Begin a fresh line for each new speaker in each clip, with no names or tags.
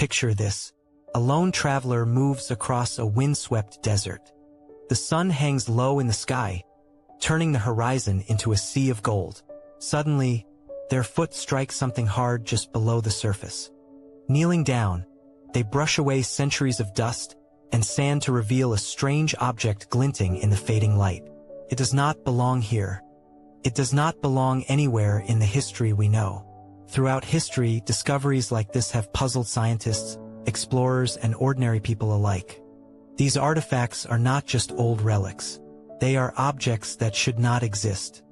Picture this. A lone traveler moves across a windswept desert. The sun hangs low in the sky, turning the horizon into a sea of gold. Suddenly, their foot strikes something hard just below the surface. Kneeling down, they brush away centuries of dust and sand to reveal a strange object glinting in the fading light. It does not belong here. It does not belong anywhere in the history we know. Throughout history, discoveries like this have puzzled scientists, explorers, and ordinary people alike. These artifacts are not just old relics. They are objects that should not exist.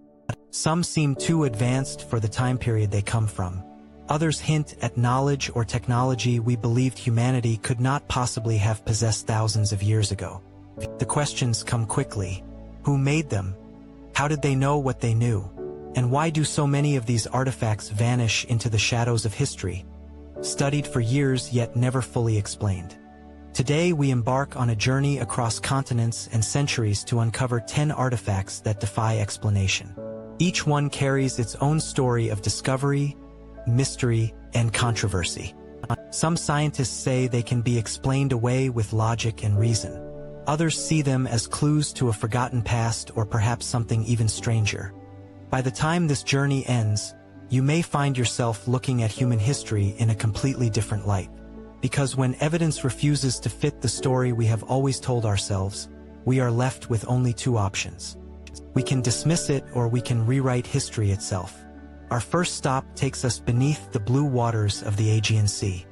Some seem too advanced for the time period they come from. Others hint at knowledge or technology we believed humanity could not possibly have possessed thousands of years ago. The questions come quickly. Who made them? How did they know what they knew? And why do so many of these artifacts vanish into the shadows of history, studied for years yet never fully explained? Today we embark on a journey across continents and centuries to uncover 10 artifacts that defy explanation. Each one carries its own story of discovery, mystery, and controversy. Some scientists say they can be explained away with logic and reason. Others see them as clues to a forgotten past or perhaps something even stranger. By the time this journey ends, you may find yourself looking at human history in a completely different light. Because when evidence refuses to fit the story we have always told ourselves, we are left with only two options. We can dismiss it or we can rewrite history itself. Our first stop takes us beneath the blue waters of the Aegean Sea.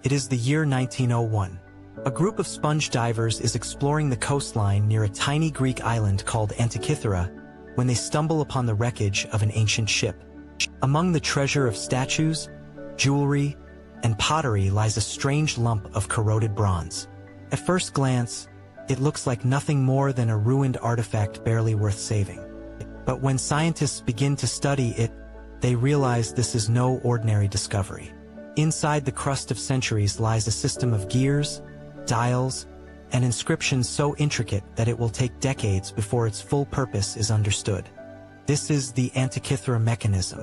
It is the year 1901. A group of sponge divers is exploring the coastline near a tiny Greek island called Antikythera when they stumble upon the wreckage of an ancient ship. Among the treasure of statues, jewelry, and pottery lies a strange lump of corroded bronze. At first glance, it looks like nothing more than a ruined artifact barely worth saving. But when scientists begin to study it, they realize this is no ordinary discovery. Inside the crust of centuries lies a system of gears, dials, and inscriptions so intricate that it will take decades before its full purpose is understood. This is the Antikythera Mechanism.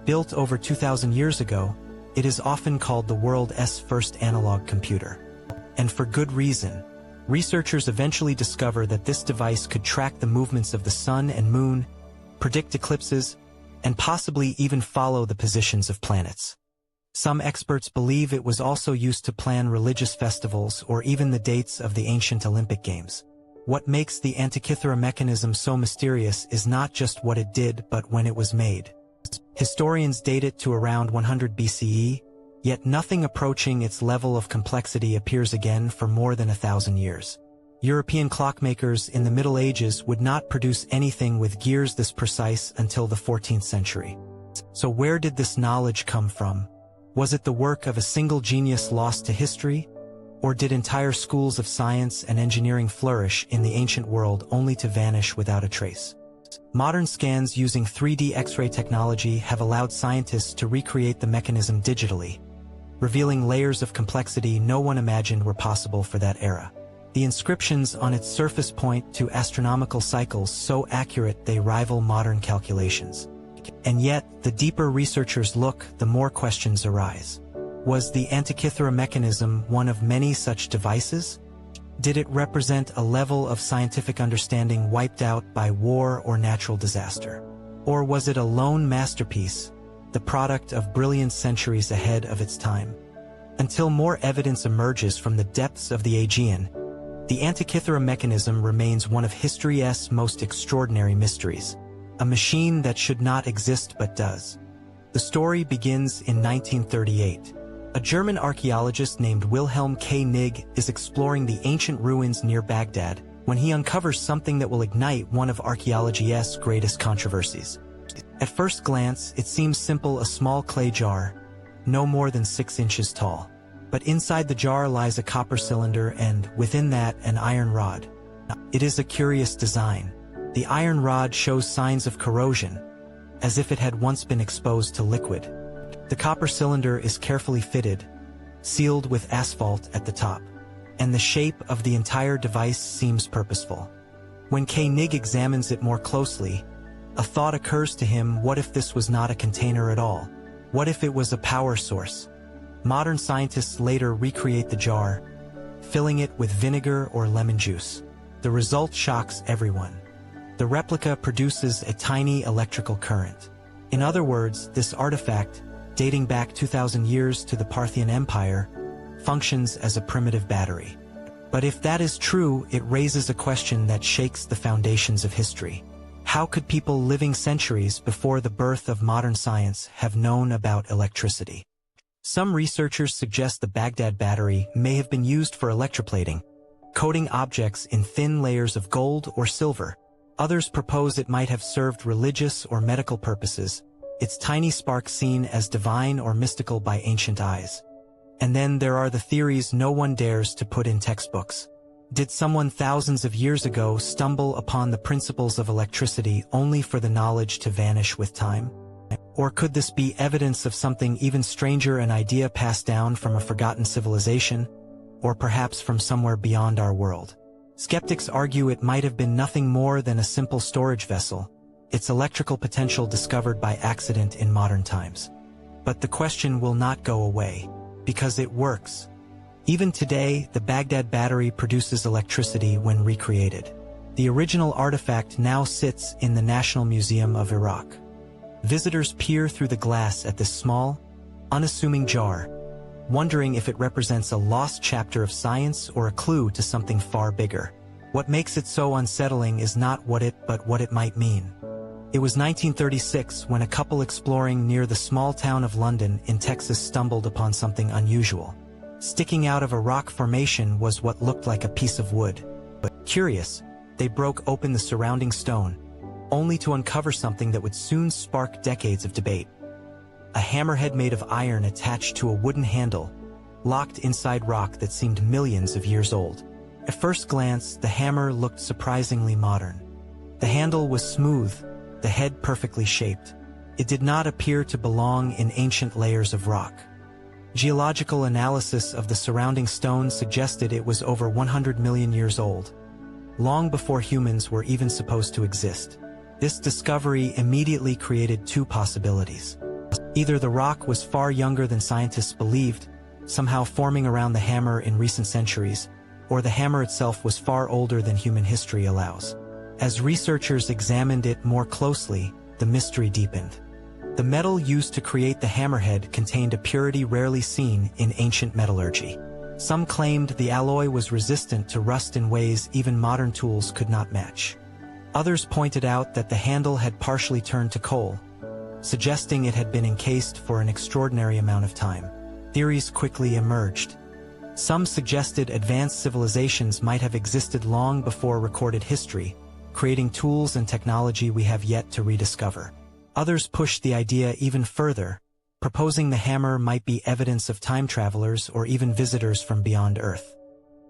Built over 2,000 years ago, it is often called the world's first analog computer. And for good reason. Researchers eventually discover that this device could track the movements of the sun and moon, predict eclipses, and possibly even follow the positions of planets. Some experts believe it was also used to plan religious festivals or even the dates of the ancient Olympic Games. What makes the Antikythera mechanism so mysterious is not just what it did but when it was made. Historians date it to around 100 BCE, yet nothing approaching its level of complexity appears again for more than 1,000 years. European clockmakers in the Middle Ages would not produce anything with gears this precise until the 14th century. So where did this knowledge come from? Was it the work of a single genius lost to history? Or did entire schools of science and engineering flourish in the ancient world only to vanish without a trace? Modern scans using 3D X-ray technology have allowed scientists to recreate the mechanism digitally, revealing layers of complexity no one imagined were possible for that era. The inscriptions on its surface point to astronomical cycles so accurate they rival modern calculations. And yet, the deeper researchers look, the more questions arise. Was the Antikythera mechanism one of many such devices? Did it represent a level of scientific understanding wiped out by war or natural disaster? Or was it a lone masterpiece, the product of brilliant centuries ahead of its time? Until more evidence emerges from the depths of the Aegean, the Antikythera mechanism remains one of history's most extraordinary mysteries. A machine that should not exist but does. The story begins in 1938. A German archaeologist named Wilhelm K. Nigg is exploring the ancient ruins near Baghdad when he uncovers something that will ignite one of archaeology's greatest controversies. At first glance, it seems simple: a small clay jar, no more than 6 inches tall. But inside the jar lies a copper cylinder and, within that, an iron rod. It is a curious design. The iron rod shows signs of corrosion, as if it had once been exposed to liquid. The copper cylinder is carefully fitted, sealed with asphalt at the top, and the shape of the entire device seems purposeful. When Koenig examines it more closely, a thought occurs to him: what if this was not a container at all? What if it was a power source? Modern scientists later recreate the jar, filling it with vinegar or lemon juice. The result shocks everyone. The replica produces a tiny electrical current. In other words, this artifact, dating back 2,000 years to the Parthian Empire, functions as a primitive battery. But if that is true, it raises a question that shakes the foundations of history. How could people living centuries before the birth of modern science have known about electricity? Some researchers suggest the Baghdad Battery may have been used for electroplating, coating objects in thin layers of gold or silver. Others propose it might have served religious or medical purposes, its tiny spark seen as divine or mystical by ancient eyes. And then there are the theories no one dares to put in textbooks. Did someone thousands of years ago stumble upon the principles of electricity only for the knowledge to vanish with time? Or could this be evidence of something even stranger, an idea passed down from a forgotten civilization, or perhaps from somewhere beyond our world? Skeptics argue it might have been nothing more than a simple storage vessel, its electrical potential discovered by accident in modern times. But the question will not go away, because it works. Even today, the Baghdad Battery produces electricity when recreated. The original artifact now sits in the National Museum of Iraq. Visitors peer through the glass at this small, unassuming jar, wondering if it represents a lost chapter of science or a clue to something far bigger. What makes it so unsettling is not what it might mean. It was 1936 when a couple exploring near the small town of London in Texas stumbled upon something unusual. Sticking out of a rock formation was what looked like a piece of wood. But curious, they broke open the surrounding stone, only to uncover something that would soon spark decades of debate. A hammerhead made of iron attached to a wooden handle, locked inside rock that seemed millions of years old. At first glance, the hammer looked surprisingly modern. The handle was smooth, the head perfectly shaped. It did not appear to belong in ancient layers of rock. Geological analysis of the surrounding stone suggested it was over 100 million years old, long before humans were even supposed to exist. This discovery immediately created two possibilities. Either the rock was far younger than scientists believed, somehow forming around the hammer in recent centuries, or the hammer itself was far older than human history allows. As researchers examined it more closely, the mystery deepened. The metal used to create the hammerhead contained a purity rarely seen in ancient metallurgy. Some claimed the alloy was resistant to rust in ways even modern tools could not match. Others pointed out that the handle had partially turned to coal, suggesting it had been encased for an extraordinary amount of time. Theories quickly emerged. Some suggested advanced civilizations might have existed long before recorded history, creating tools and technology we have yet to rediscover. Others pushed the idea even further, proposing the hammer might be evidence of time travelers or even visitors from beyond Earth.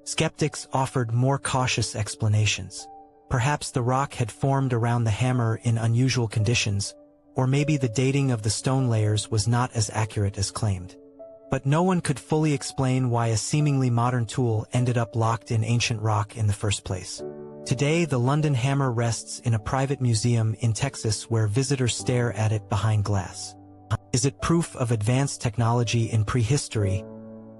Skeptics offered more cautious explanations. Perhaps the rock had formed around the hammer in unusual conditions, or maybe the dating of the stone layers was not as accurate as claimed. But no one could fully explain why a seemingly modern tool ended up locked in ancient rock in the first place. Today, the London hammer rests in a private museum in Texas where visitors stare at it behind glass. Is it proof of advanced technology in prehistory,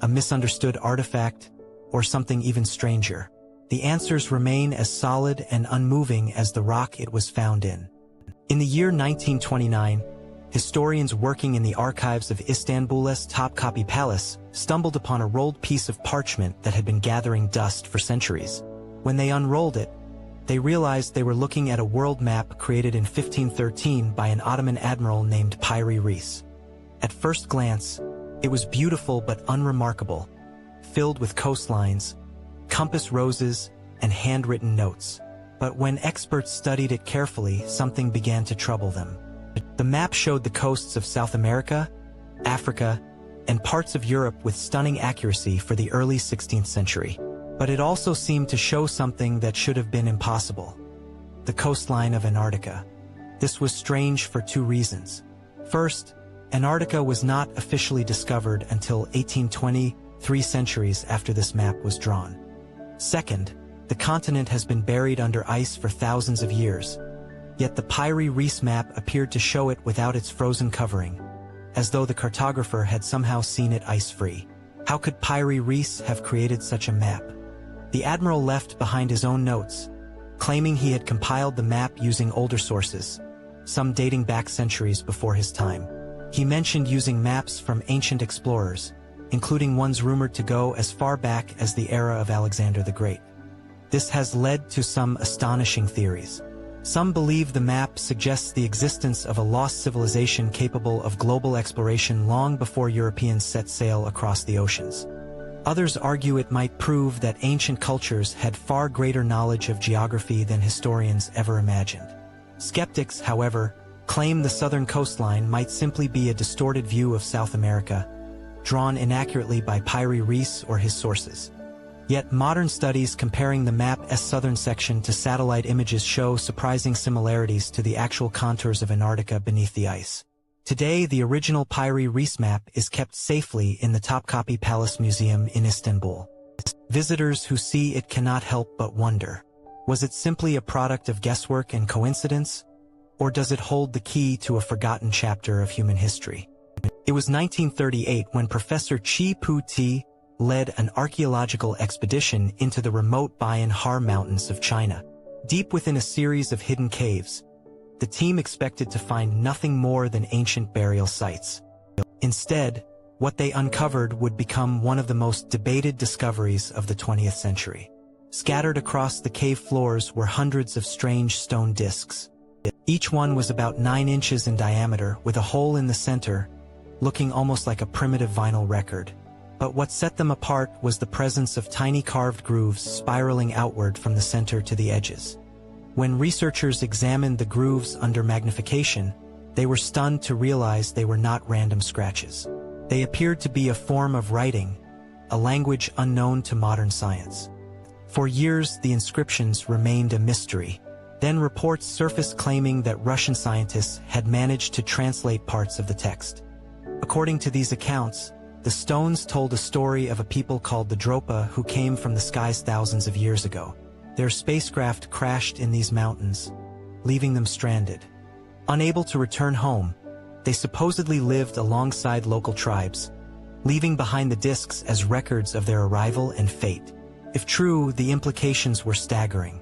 a misunderstood artifact, or something even stranger? The answers remain as solid and unmoving as the rock it was found in. In the year 1929, historians working in the archives of Istanbul's Topkapi Palace stumbled upon a rolled piece of parchment that had been gathering dust for centuries. When they unrolled it, they realized they were looking at a world map created in 1513 by an Ottoman admiral named Piri Reis. At first glance, it was beautiful but unremarkable, filled with coastlines, compass roses, and handwritten notes. But when experts studied it carefully, something began to trouble them. The map showed the coasts of South America, Africa, and parts of Europe with stunning accuracy for the early 16th century. But it also seemed to show something that should have been impossible: the coastline of Antarctica. This was strange for two reasons. First, Antarctica was not officially discovered until 1820, 3 centuries after this map was drawn. Second, the continent has been buried under ice for thousands of years, yet the Piri Reis map appeared to show it without its frozen covering. as though the cartographer had somehow seen it ice-free. How could Piri Reis have created such a map? The admiral left behind his own notes, claiming he had compiled the map using older sources, some dating back centuries before his time. He mentioned using maps from ancient explorers, including ones rumored to go as far back as the era of Alexander the Great. This has led to some astonishing theories. Some believe the map suggests the existence of a lost civilization capable of global exploration long before Europeans set sail across the oceans. Others argue it might prove that ancient cultures had far greater knowledge of geography than historians ever imagined. Skeptics, however, claim the southern coastline might simply be a distorted view of South America, drawn inaccurately by Piri Reis or his sources. Yet modern studies comparing the map's southern section to satellite images show surprising similarities to the actual contours of Antarctica beneath the ice. Today, the original Piri Reis map is kept safely in the Topkapi Palace Museum in Istanbul. Visitors who see it cannot help but wonder, was it simply a product of guesswork and coincidence, or does it hold the key to a forgotten chapter of human history? It was 1938 when Professor Chi Pu-Ti led an archaeological expedition into the remote Bayan Har Mountains of China. Deep within a series of hidden caves, the team expected to find nothing more than ancient burial sites. Instead, what they uncovered would become one of the most debated discoveries of the 20th century. Scattered across the cave floors were hundreds of strange stone discs. Each one was about 9 inches in diameter, with a hole in the center, looking almost like a primitive vinyl record. But what set them apart was the presence of tiny carved grooves spiraling outward from the center to the edges. When researchers examined the grooves under magnification, they were stunned to realize they were not random scratches. They appeared to be a form of writing, a language unknown to modern science. For years, the inscriptions remained a mystery. Then reports surfaced claiming that Russian scientists had managed to translate parts of the text. According to these accounts, the stones told a story of a people called the Dropa who came from the skies thousands of years ago. Their spacecraft crashed in these mountains, leaving them stranded. Unable to return home, they supposedly lived alongside local tribes, leaving behind the discs as records of their arrival and fate. If true, the implications were staggering.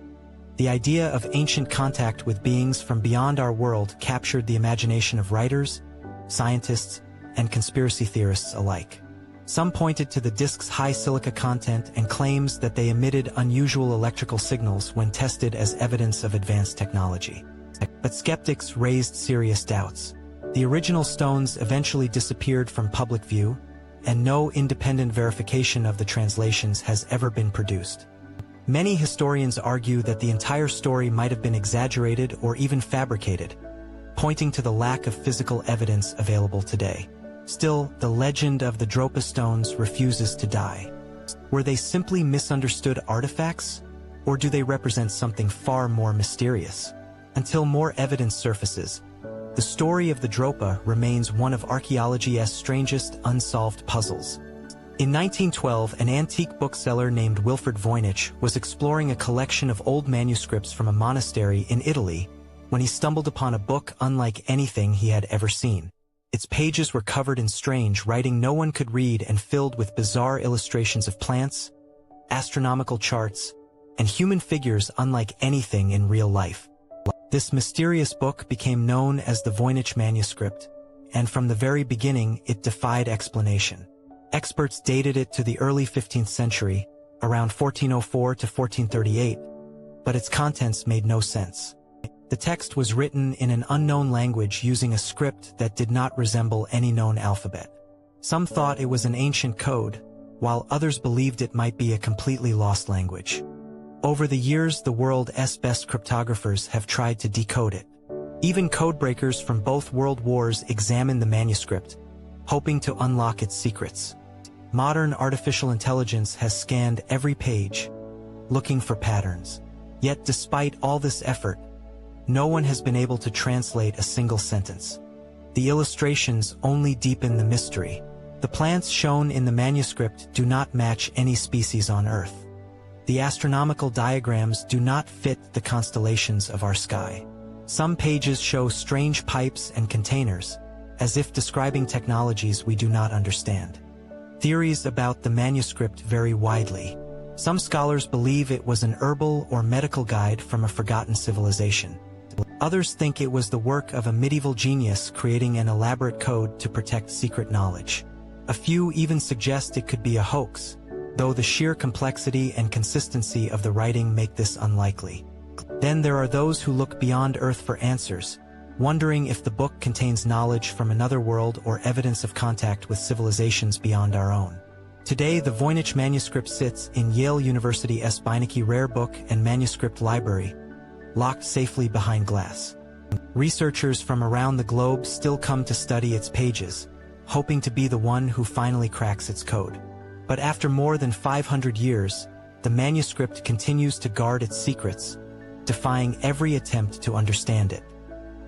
The idea of ancient contact with beings from beyond our world captured the imagination of writers, scientists, and conspiracy theorists alike. Some pointed to the discs' high silica content and claims that they emitted unusual electrical signals when tested as evidence of advanced technology. But skeptics raised serious doubts. The original stones eventually disappeared from public view, and no independent verification of the translations has ever been produced. Many historians argue that the entire story might have been exaggerated or even fabricated, pointing to the lack of physical evidence available today. Still, the legend of the Dropa Stones refuses to die. Were they simply misunderstood artifacts, or do they represent something far more mysterious? Until more evidence surfaces, the story of the Dropa remains one of archaeology's strangest unsolved puzzles. In 1912, an antique bookseller named Wilfred Voynich was exploring a collection of old manuscripts from a monastery in Italy when he stumbled upon a book unlike anything he had ever seen. Its pages were covered in strange writing no one could read and filled with bizarre illustrations of plants, astronomical charts, and human figures unlike anything in real life. This mysterious book became known as the Voynich Manuscript, and from the very beginning it defied explanation. Experts dated it to the early 15th century, around 1404 to 1438, but its contents made no sense. The text was written in an unknown language using a script that did not resemble any known alphabet. Some thought it was an ancient code, while others believed it might be a completely lost language. Over the years, the world's best cryptographers have tried to decode it. Even codebreakers from both world wars examined the manuscript, hoping to unlock its secrets. Modern artificial intelligence has scanned every page, looking for patterns. Yet despite all this effort, no one has been able to translate a single sentence. The illustrations only deepen the mystery. The plants shown in the manuscript do not match any species on Earth. The astronomical diagrams do not fit the constellations of our sky. Some pages show strange pipes and containers, as if describing technologies we do not understand. Theories about the manuscript vary widely. Some scholars believe it was an herbal or medical guide from a forgotten civilization. Others think it was the work of a medieval genius creating an elaborate code to protect secret knowledge. A few even suggest it could be a hoax, though the sheer complexity and consistency of the writing make this unlikely. Then there are those who look beyond Earth for answers, wondering if the book contains knowledge from another world or evidence of contact with civilizations beyond our own. Today, the Voynich Manuscript sits in Yale University's Beinecke Rare Book and Manuscript Library, locked safely behind glass. Researchers from around the globe still come to study its pages, hoping to be the one who finally cracks its code. But after more than 500 years, the manuscript continues to guard its secrets, defying every attempt to understand it.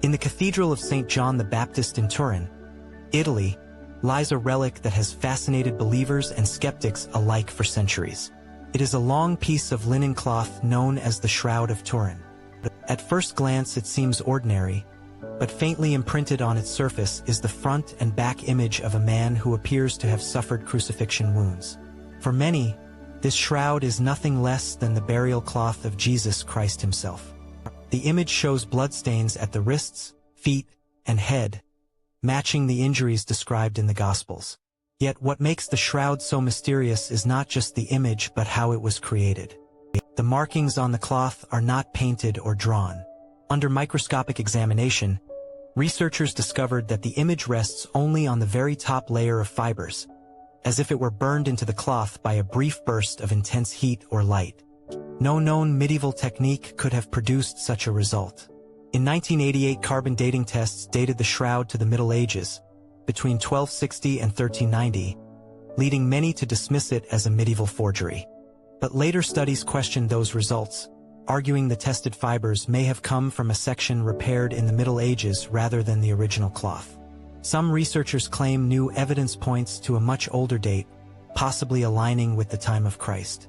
In the Cathedral of St. John the Baptist in Turin, Italy, lies a relic that has fascinated believers and skeptics alike for centuries. It is a long piece of linen cloth known as the Shroud of Turin. At first glance it seems ordinary, but faintly imprinted on its surface is the front and back image of a man who appears to have suffered crucifixion wounds. For many, this shroud is nothing less than the burial cloth of Jesus Christ himself. The image shows bloodstains at the wrists, feet, and head, matching the injuries described in the Gospels. Yet what makes the shroud so mysterious is not just the image but how it was created. The markings on the cloth are not painted or drawn. Under microscopic examination, researchers discovered that the image rests only on the very top layer of fibers, as if it were burned into the cloth by a brief burst of intense heat or light. No known medieval technique could have produced such a result. In 1988, carbon dating tests dated the shroud to the Middle Ages, between 1260 and 1390, leading many to dismiss it as a medieval forgery. But later studies questioned those results, arguing the tested fibers may have come from a section repaired in the Middle Ages rather than the original cloth. Some researchers claim new evidence points to a much older date, possibly aligning with the time of Christ.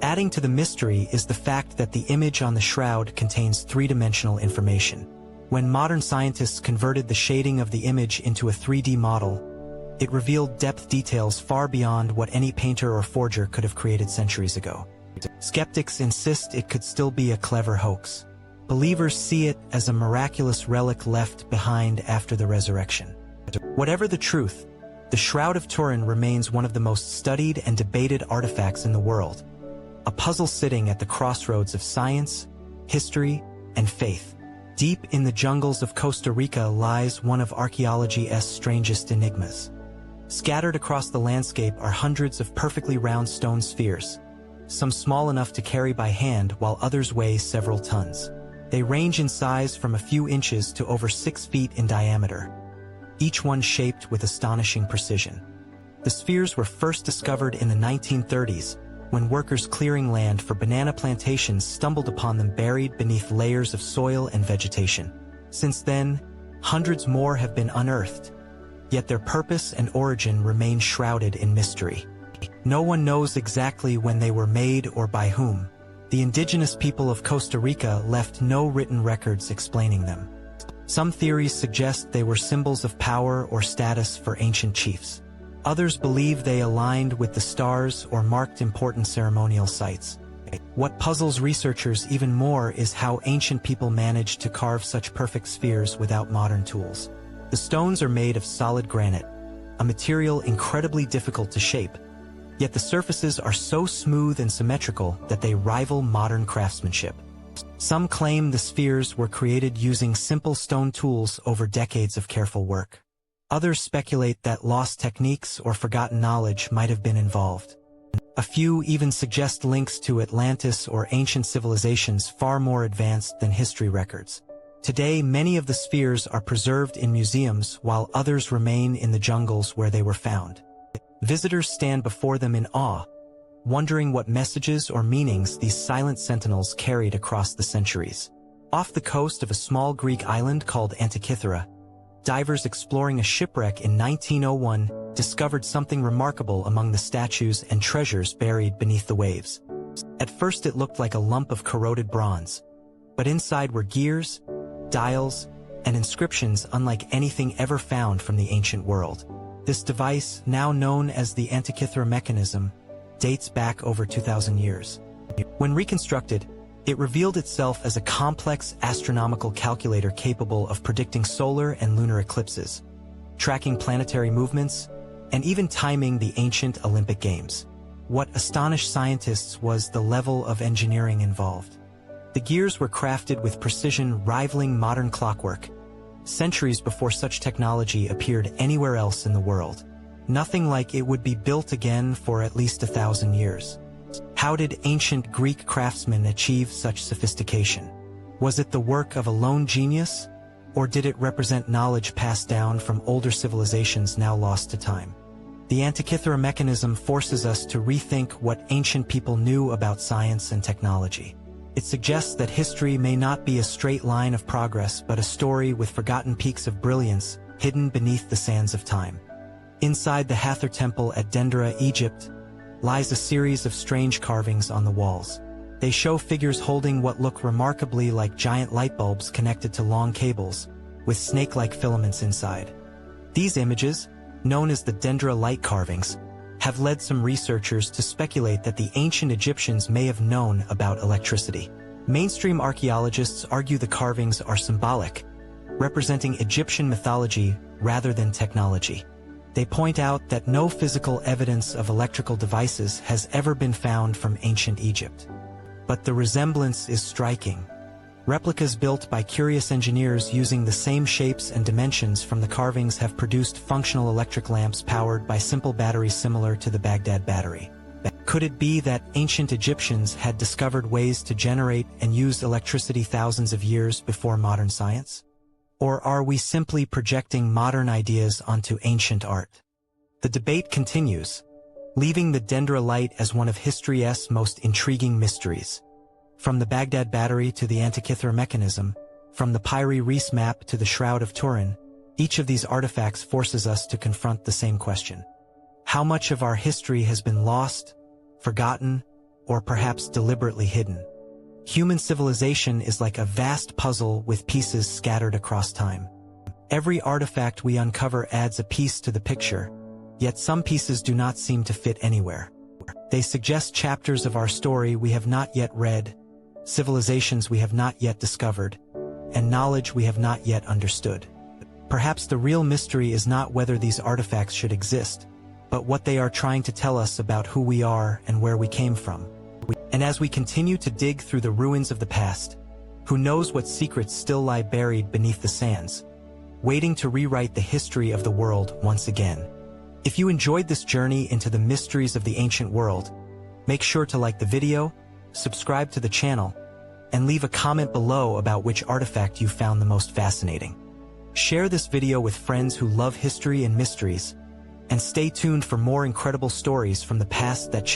Adding to the mystery is the fact that the image on the shroud contains three-dimensional information. When modern scientists converted the shading of the image into a 3D model, it revealed depth details far beyond what any painter or forger could have created centuries ago. Skeptics insist it could still be a clever hoax. Believers see it as a miraculous relic left behind after the resurrection. Whatever the truth, the Shroud of Turin remains one of the most studied and debated artifacts in the world, a puzzle sitting at the crossroads of science, history, and faith. Deep in the jungles of Costa Rica lies one of archaeology's strangest enigmas. Scattered across the landscape are hundreds of perfectly round stone spheres, some small enough to carry by hand while others weigh several tons. They range in size from a few inches to over 6 feet in diameter, each one shaped with astonishing precision. The spheres were first discovered in the 1930s, when workers clearing land for banana plantations stumbled upon them buried beneath layers of soil and vegetation. Since then, hundreds more have been unearthed, yet their purpose and origin remain shrouded in mystery. No one knows exactly when they were made or by whom. The indigenous people of Costa Rica left no written records explaining them. Some theories suggest they were symbols of power or status for ancient chiefs. Others believe they aligned with the stars or marked important ceremonial sites. What puzzles researchers even more is how ancient people managed to carve such perfect spheres without modern tools. The stones are made of solid granite, a material incredibly difficult to shape, yet the surfaces are so smooth and symmetrical that they rival modern craftsmanship. Some claim the spheres were created using simple stone tools over decades of careful work. Others speculate that lost techniques or forgotten knowledge might have been involved. A few even suggest links to Atlantis or ancient civilizations far more advanced than history records. Today, many of the spheres are preserved in museums while others remain in the jungles where they were found. Visitors stand before them in awe, wondering what messages or meanings these silent sentinels carried across the centuries. Off the coast of a small Greek island called Antikythera, divers exploring a shipwreck in 1901 discovered something remarkable among the statues and treasures buried beneath the waves. At first it looked like a lump of corroded bronze, but inside were gears, dials, and inscriptions unlike anything ever found from the ancient world. This device, now known as the Antikythera Mechanism, dates back over 2,000 years. When reconstructed, it revealed itself as a complex astronomical calculator capable of predicting solar and lunar eclipses, tracking planetary movements, and even timing the ancient Olympic Games. What astonished scientists was the level of engineering involved. The gears were crafted with precision rivaling modern clockwork, centuries before such technology appeared anywhere else in the world. Nothing like it would be built again for at least 1,000 years. How did ancient Greek craftsmen achieve such sophistication? Was it the work of a lone genius, or did it represent knowledge passed down from older civilizations now lost to time? The Antikythera Mechanism forces us to rethink what ancient people knew about science and technology. It suggests that history may not be a straight line of progress but a story with forgotten peaks of brilliance hidden beneath the sands of time. Inside the Hathor Temple at Dendera, Egypt, lies a series of strange carvings on the walls. They show figures holding what look remarkably like giant light bulbs connected to long cables, with snake-like filaments inside. These images, known as the Dendera Light carvings, have led some researchers to speculate that the ancient Egyptians may have known about electricity. Mainstream archaeologists argue the carvings are symbolic, representing Egyptian mythology rather than technology. They point out that no physical evidence of electrical devices has ever been found from ancient Egypt. But the resemblance is striking. Replicas built by curious engineers using the same shapes and dimensions from the carvings have produced functional electric lamps powered by simple batteries similar to the Baghdad Battery. Could it be that ancient Egyptians had discovered ways to generate and use electricity thousands of years before modern science? Or are we simply projecting modern ideas onto ancient art? The debate continues, leaving the Dendera Light as one of history's most intriguing mysteries. From the Baghdad Battery to the Antikythera Mechanism, from the Piri Reis Map to the Shroud of Turin, each of these artifacts forces us to confront the same question. How much of our history has been lost, forgotten, or perhaps deliberately hidden? Human civilization is like a vast puzzle with pieces scattered across time. Every artifact we uncover adds a piece to the picture, yet some pieces do not seem to fit anywhere. They suggest chapters of our story we have not yet read, civilizations we have not yet discovered, and knowledge we have not yet understood. Perhaps the real mystery is not whether these artifacts should exist, but what they are trying to tell us about who we are and where we came from. And as we continue to dig through the ruins of the past, who knows what secrets still lie buried beneath the sands, waiting to rewrite the history of the world once again. If you enjoyed this journey into the mysteries of the ancient world, make sure to like the video, subscribe to the channel, and leave a comment below about which artifact you found the most fascinating. Share this video with friends who love history and mysteries, and stay tuned for more incredible stories from the past that